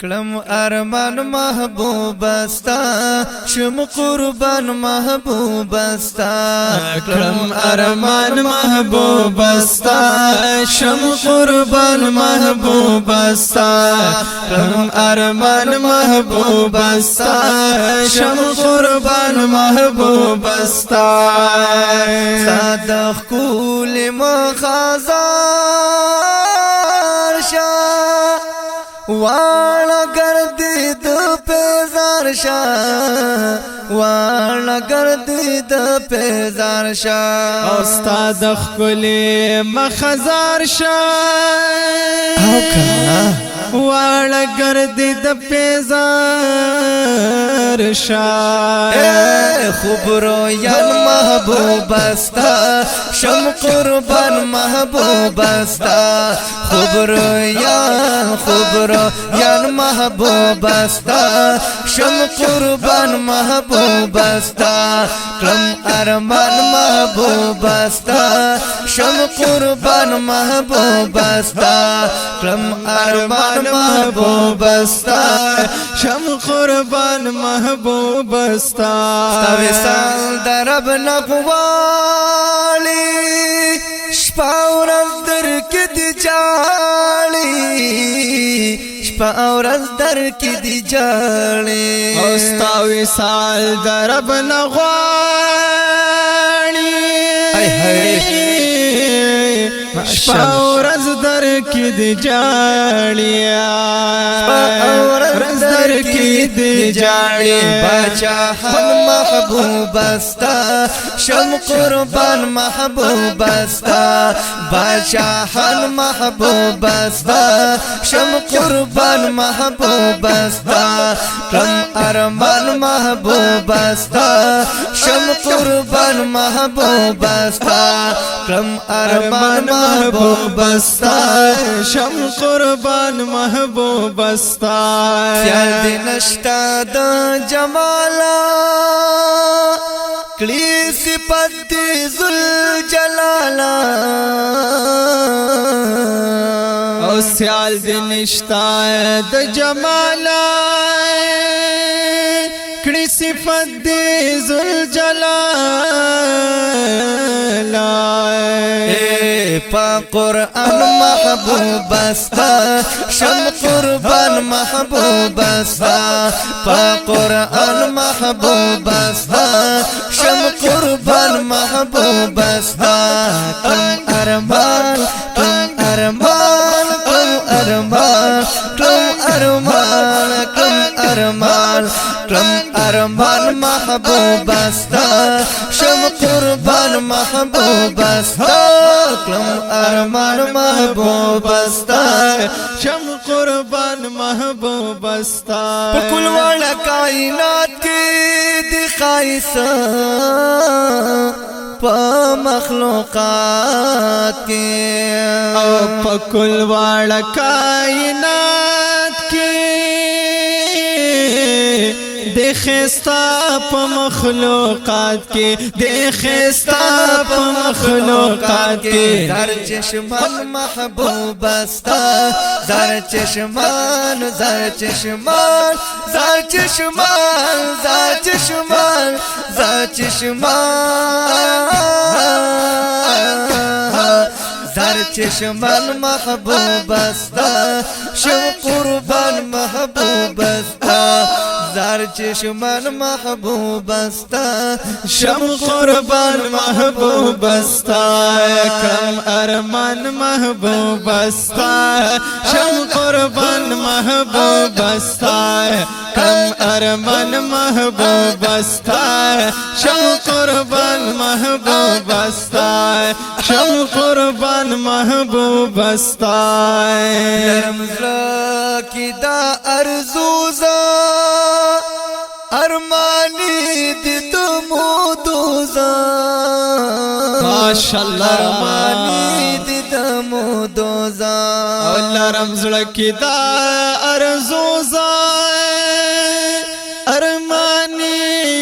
کلم ارمان محبوب استا شم قربان محبوب استا کلم ارمان محبوب استا شم قربان محبوب استا کلم ارمان محبوب استا شم قربان محبوب استا صادق کول مخازار شا وانا گردی د پیزار شا وانا گردی د پیزار شا استاد خلی مخزار شا او کنا وانا گردی د پیزار شا خبرو یان محبوب استا شم قربان محبوب استا خبرو یان محبوب استا شم قربان محبوب استا کلم ارمان محبوب استا شم قربان محبوب استا کلم ارمان محبوب استا شم قربان محبوب استا وصال درب نقوالی شپاورز در کدی جالی شپاورز در کدی جالی استا وصال درب نغوالی شپاورز در کدی جالی رز در کدی جالی بچاہن محبوب استا شم قربان محبوب استا بچاہن محبوب استا شم قربان محبوب استا کلم ارمان محبوب استا شم قربان محبوب استا کلم ارمان محبوب استا شم قربان محبوب استا یاد نشتا د جمالا کلی صفت ذل جلالا او سیال دی نشتا د جمالا کلی صفت دی ذل جلالا پا قرآن محبوب استا شم قربان محبوب استا پا قرآن محبوب استا شم قربان محبوب استا کم ارمان کم ارمان کم ارمان کم ارمان کم ارمان کم ارمان محبوب استا شم قربان محبوب استا کلم ارمان محبوب استا شم قربان محبوب استا پکل والا کائنات کی دکھائی سا پا مخلوقات کی او پکل والا کائنات کی دیکھستا پا مخلوقات کی دیکھستا پا مخلوقات کی در چشمان محبوب استا در چشمان در چشمان در چشمان در چشمان در چشمان در چشمان محبوب استا شم قربان محبوب استا در چشمان محبوب استا شم قربان محبوب استا کم ارمان محبوب استا شم قربان محبوب استا کم ارمان محبوب استا شم قربان محبوب استا شم قربان محبوب استا نرمزلا کی دا ارزوزا ارمانی دی دمو دوزا ماشاءاللہ ارمانی دی دمو دوزا اللہ رمزل کی دا ارزوزا ارمانی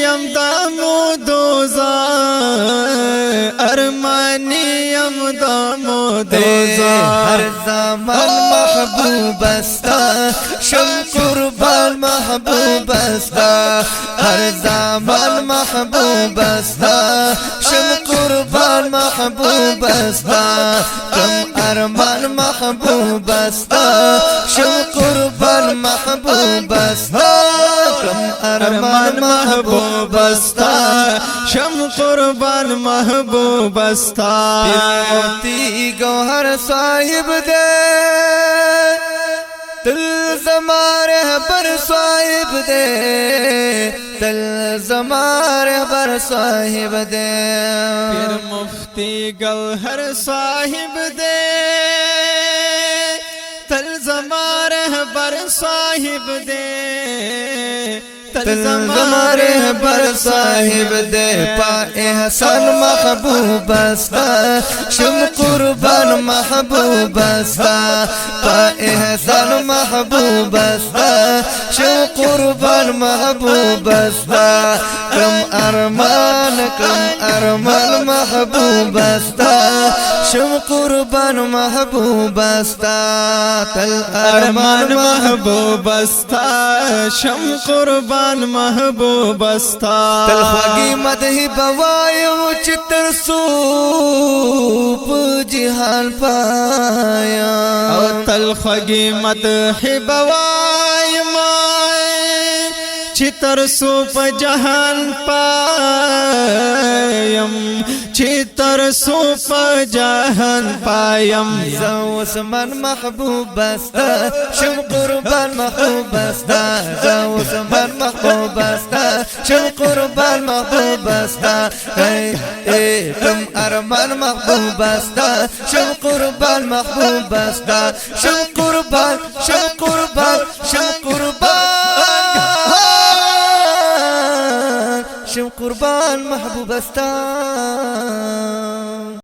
یم دمو دوزا ارمانی یم دمو دوزا ہر زمان محبوب استا شم محبوب استا هر زمان محبوب استا شم قربان محبوب استا کم ارمان محبوب استا شم قربان محبوب استا کم ارمان محبوب استا شم قربان محبوب استا موتی گوہر صاحب دے تل زمارے بر صاحب دے تل زمارے بر صاحب دے پیر مفتی گوہر صاحب دے تل زمارے بر صاحب دے تل زمارے بر صاحب دے پا احسان محبوب استا شم قربان محبوب استا پا احسان محبوب استا شم قربان محبوب استا کم ارمان محبوب استا شم قربان محبوب استا تل ارمان محبوب استا شم قربان محبوب استا تل خوږی مدحی بوایو چې تر سو په جهان پایا او تل خوږی مدح بوایم چې تر سو په جهان پایم چې تر سو په جهان پایم زو سمن محبوب استا شم قربان محبوب استا زو سمن محبوب استا شم قربان محبوب استا کم ارمان محبوب استا شم قربان محبوب استا شم قربان شم قربان شم قربان شم قربان محبوب استا